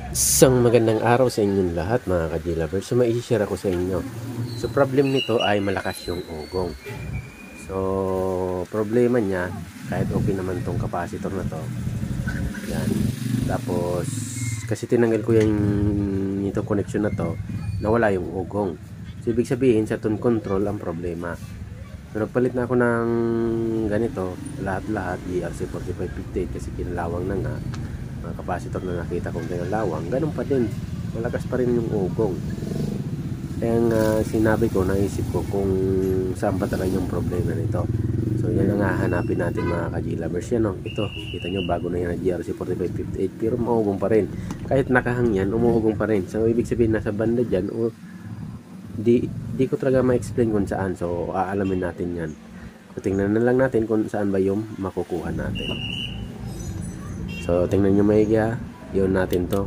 Isang magandang araw sa inyong lahat mga ka-G-Lovers. So mai-share ako sa inyo. So problem nito ay malakas yung ugong. So problema niya, kahit okay naman tong capacitor na to. Yan. Tapos kasi tinanggal ko yung itong connection na to, nawala yung ugong. So ibig sabihin sa tone control ang problema. So nagpalit na ako ng ganito, lahat-lahat GRC4558 kasi kinalawang na nga. Mga capacitor na nakita kong kinalawang, ganun pa din, malakas pa rin yung ugong. Kaya sinabi ko, naisip ko kung saan ba talaga yung problema nito. So yan ang hahanapin natin mga ka-G-Lovers. Yan o, ito, kita nyo bago na yan na GRC4558 pero maugong pa rin. Kahit nakahang yan, umuugong pa rin. So ibig sabihin nasa banda dyan, o di ko talaga ma-explain kung saan. So aalamin natin yan. So tingnan na lang natin kung saan ba yung makukuha natin. So, tingnan nyo maigi ha. Yun natin to.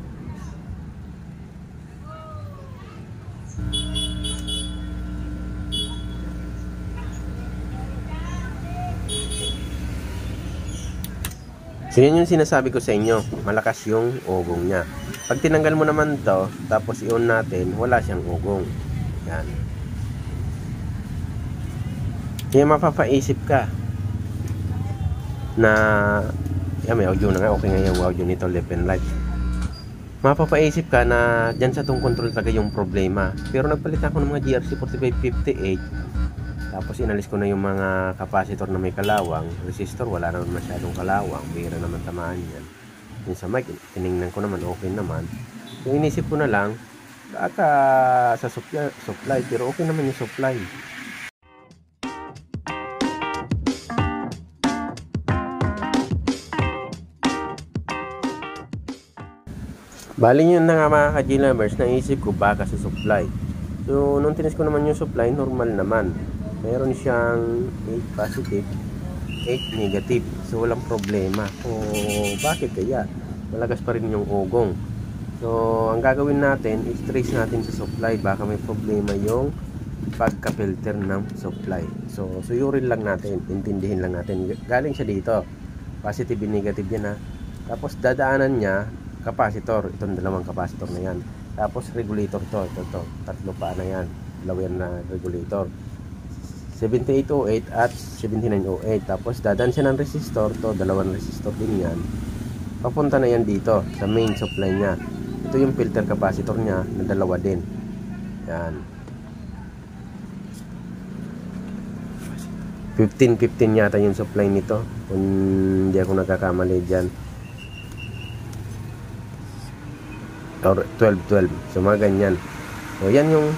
So, yun yung sinasabi ko sa inyo. Malakas yung ugong niya. Pag tinanggal mo naman to, tapos i-on natin, wala siyang ugong. Yan. Kaya mapapaisip ka na yan, may audio na nga. Okay nga yung audio nito, left and right. Mapapaisip ka na dyan sa tong control talaga yung problema. Pero nagpalit ako ng mga GRC4558. Tapos inalis ko na yung mga capacitor na may kalawang. Resistor, wala naman masyadong kalawang. Bihira naman tamaan yan. Yung sa mic, tinignan ko naman, okay naman. Yung inisip ko na lang, baka sa supply, pero okay naman yung supply. Bali yun na nga mga ka-G-Lovers, naisip ko baka sa supply. So nung tinis ko naman yung supply, normal naman. Meron siyang 8 positive, 8 negative. So walang problema. So bakit kaya? Malakas pa rin yung ugong. So ang gagawin natin, i-trace natin sa supply. Baka may problema yung pagka-filter ng supply. So suyurin lang natin, intindihin lang natin. Galing siya dito. Positive and negative yan ha. Tapos dadaanan niya capacitor, itong dalawang capacitor na yan. Tapos regulator to, ito, tatlo pa na yan. Dalawa yan na regulator. 7808 at 7908. Tapos dadaan siya ng resistor to, dalawang resistor din yan. Papunta na yan dito sa main supply niya. Ito yung filter capacitor niya na dalawa din. Yan. 15 yata yung supply nito. Kung hindi ako nagkakamali dyan. Or 12. So mga ganyan. So yan yung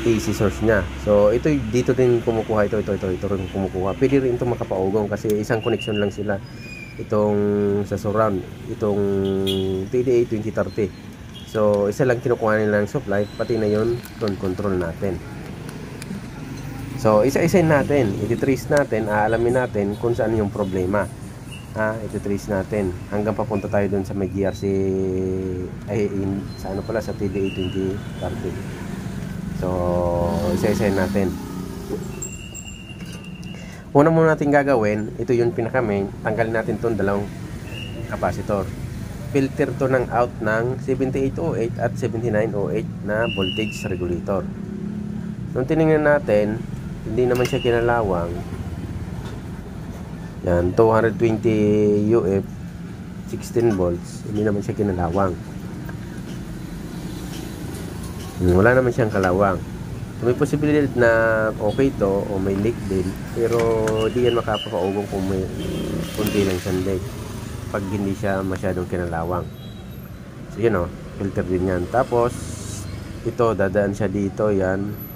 AC source niya. So ito dito din kumukuha ito rin kumukuha. Pwede rin itong makapaugong kasi isang connection lang sila. Itong sa surround, itong TDA 2030. So isa lang kinukuha nila ng supply, pati na yon tone control natin. So isa-isain natin, i-trace natin, aalamin natin kung saan yung problema. Ito-trace natin hanggang papunta tayo dun sa may GRC sa ano pala sa TDA 2030. So isa-isahin natin. Una muna natin gagawin, ito yung pinaka main, tanggalin natin tong dalawang capacitor. Filter to ng out ng 7808 at 7908 na voltage regulator. Nung tinignan natin, hindi naman siya kinalawang. Yan, 220 UF 16 volts, hindi naman siya kinalawang. Wala naman siyang kalawang. So, may posibilidad na okay to o may leak din, pero di yan makapapaugong kung may kunti lang siyang leak pag hindi siya masyadong kinalawang. So yun o, filter din yan. Tapos ito, dadaan siya dito, yan.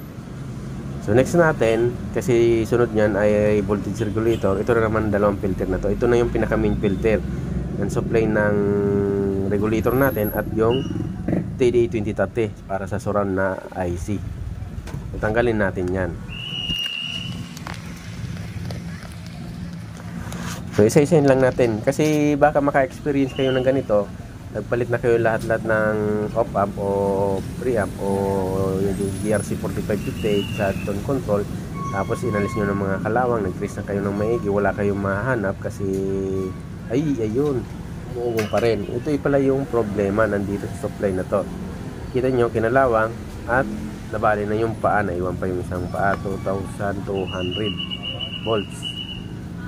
So next natin, kasi sunod niyan ay voltage regulator. Ito na naman dalawang filter na to. Ito na yung pinaka main filter ng supply ng regulator natin at yung TDA 2030 para sa surround na IC. So, tanggalin natin yan. So isa-isahin lang natin kasi baka maka-experience kayo ng ganito. Nagpalit na kayo lahat-lahat ng op-amp o pre-amp o yung GRC4558 sa tone control, tapos inalis nyo ng mga kalawang, nag-trace na kayo ng maigi, wala kayong mahanap kasi ayun, umuugong pa rin. Ito pala yung problema nandito sa supply na to. Kita nyo, kinalawang at nabali na yung paa, naiwan pa yung isang paa. 2,200 volts,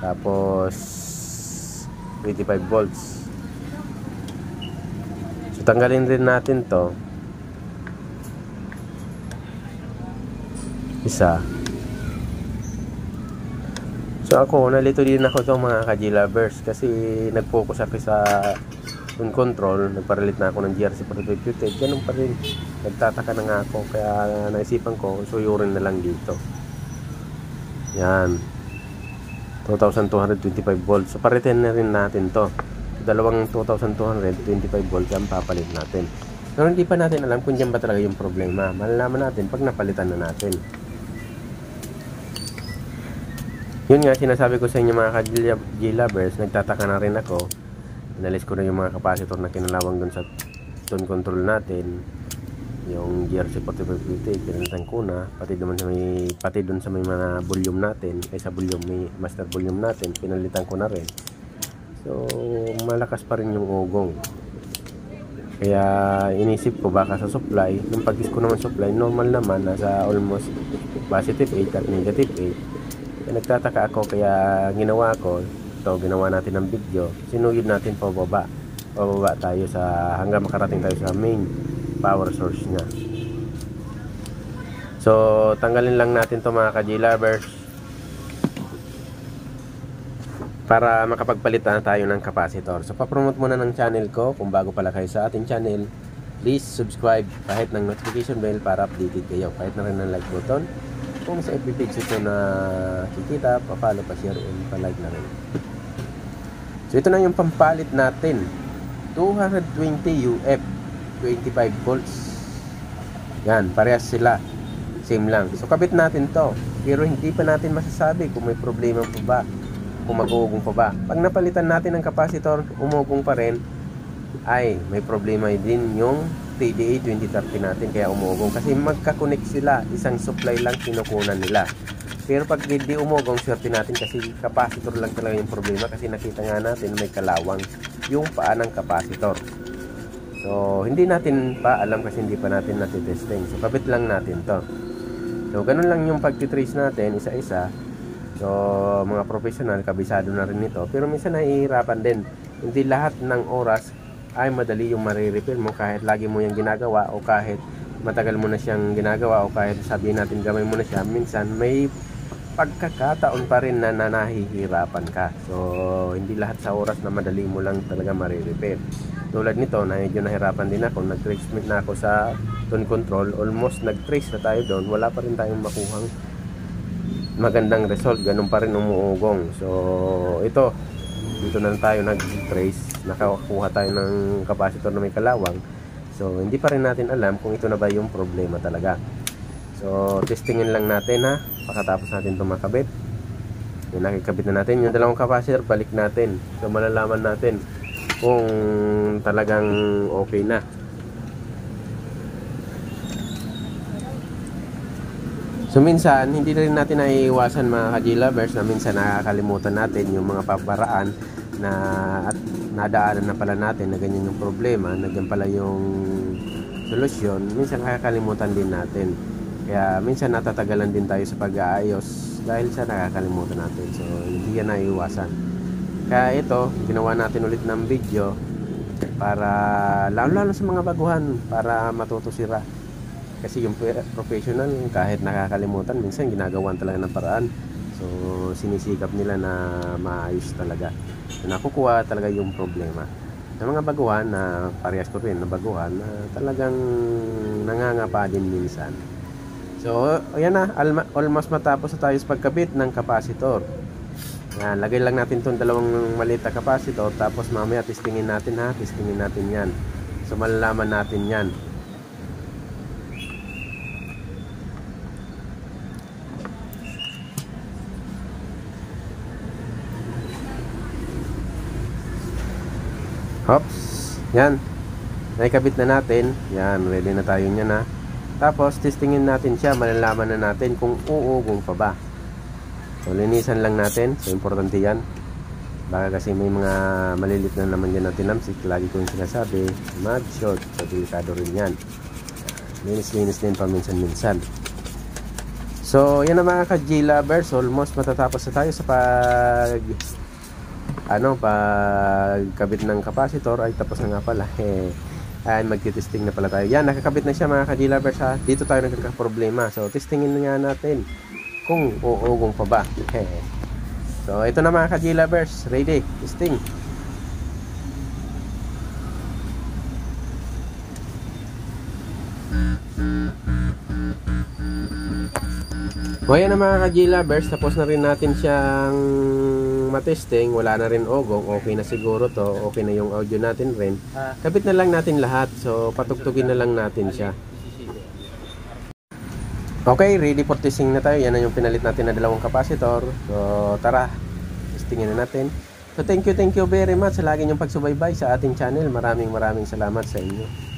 tapos 25 volts. So tanggalin rin natin to, isa. So ako, nalito din ako itong mga ka-G-lovers kasi nag-focus ako sa tune control, nagparalit na ako ng GRC 4558. Ganun pa rin, nagtataka na nga ako, kaya naisipan ko suyurin na lang dito. Yan, 2,225 volts. So paritin na rin natin to, dalawang 2,225 volts ang papalit natin. Pero hindi pa natin alam kung dyan ba talaga yung problema. Malalaman natin pag napalitan na natin. Yun nga, sinasabi ko sa inyo mga ka-G-lovers, nagtataka na rin ako. Inalis ko na yung mga capacitor na kinalawang dun sa tone control natin, yung GRC 4558, pinalitan ko na, pati dun sa may mga volume natin, sa volume, may master volume natin, pinalitan ko na rin. So malakas pa rin yung ugong, kaya inisip ko baka sa supply, yung pag-is ko naman supply, normal naman, nasa almost positive 8 at negative 8. Nagtataka ako, kaya ginawa ko ito, ginawa natin ng video, sinuyod natin pababa tayo sa hanggang makarating tayo sa main power source nya. So tanggalin lang natin to mga ka-G-lovers para makapagpalit na tayo ng capacitor. So papromote muna ng channel ko. Kung bago pala kayo sa ating channel, please subscribe kahit ng notification bell para updated kayo, kahit na rin ng like button. Kung sa FB page ito na kikita, pa-follow, pa-share, and pa-like na rin. So ito na yung pampalit natin, 220 UF 25 volts. Yan, parehas sila, same lang. So kabit natin to, pero hindi pa natin masasabi kung may problema pa ba, kung mag-uugong pa ba. Pag napalitan natin ng capacitor, umugong pa rin, ay may problema din yung TDA 2030 natin, kaya umugong kasi magkakonect sila, isang supply lang kinukunan nila. Pero pag hindi umugong, swerte natin kasi capacitor lang talaga yung problema, kasi nakita nga natin may kalawang yung paa ng capacitor. So hindi natin pa alam kasi hindi pa natin natitesting. So kabit lang natin to. So ganun lang yung pagtitrace natin isa-isa. So mga professional, kabisado na rin nito, pero minsan nahihirapan din. Hindi lahat ng oras ay madali yung marirepair mo, kahit lagi mo yung ginagawa o kahit matagal mo na siyang ginagawa o kahit sabihin natin gamay mo na siya, minsan may pagkakataon pa rin na nahihirapan ka. So hindi lahat sa oras na madali mo lang talaga marirepair. Tulad nito, na medyo nahirapan din ako, nag-trace na ako sa tone control, almost nag-trace na tayo doon, wala pa rin tayong makuhang magandang result, ganun pa rin umuugong. So ito, dito na tayo nag-trace, nakakuha tayo ng capacitor na may kalawang. So hindi pa rin natin alam kung ito na ba yung problema talaga. So testingin lang natin ha, pagkatapos natin ito makabit. Yung nakikabit na natin yung dalawang capacitor, balik natin. So malalaman natin kung talagang okay na. So minsan, hindi na rin natin naiiwasan mga ka-G-lovers na minsan nakakalimutan natin yung mga paparaan na at nadaanan na pala natin na ganyan yung problema, na ganyan pala yung solusyon. Minsan nakakalimutan din natin. Kaya minsan natatagalan din tayo sa pag-aayos dahil sa nakakalimutan natin. So hindi yan naiiwasan. Kaya ito, ginawa natin ulit ng video para lalo sa mga baguhan, para matuto sila. Kasi yung professional, kahit nakakalimutan, minsan ginagawan talaga ng paraan. So sinisikap nila na maayos talaga, na nakukuha talaga yung problema. Sa mga baguhan na parehas ko rin na baguhan na talagang nangangapa din minsan. So ayan na, almost matapos na tayo sa pagkabit ng capacitor. Yan, lagay lang natin itong dalawang maliit na capacitor, tapos mamaya testingin natin ha, testingin natin yan. So malalaman natin yan. Hops, yan, naikabit na natin. Yan, ready na tayo niyan ha. Tapos testingin natin siya, malalaman na natin kung uugong pa ba. So linisan lang natin, so importante yan. Baka kasi may mga malilit na naman dyan na tinamsik. Lagi kong sinasabi, mag-short. So, delikado rin yan. Linis-linis din paminsan-minsan. So, yan na mga ka-G-lovers. Almost matatapos na tayo sa pagkabit ng capacitor. Ay, tapos na nga pala. Ay, magti-testing na pala tayo. Yan, nakakabit na siya mga ka-G-lovers ha. Dito tayo nagkakaproblema. So, testingin na nga natin kung uugong pa ba. So, ito na mga ka-G-lovers. Ready? Testing. O yan na mga ka-G-lovers. Tapos na rin natin siyang matesting. Wala na rin ugong. Okay na siguro to. Okay na yung audio natin rin. Kabit na lang natin lahat. So, patugtugin na lang natin siya. Okay, ready for testing na tayo. Yan na yung pinalit natin na dalawang capacitor. So, tara, testingin na natin. So, thank you very much sa lagi niyong pagsubaybay sa ating channel. Maraming salamat sa inyo.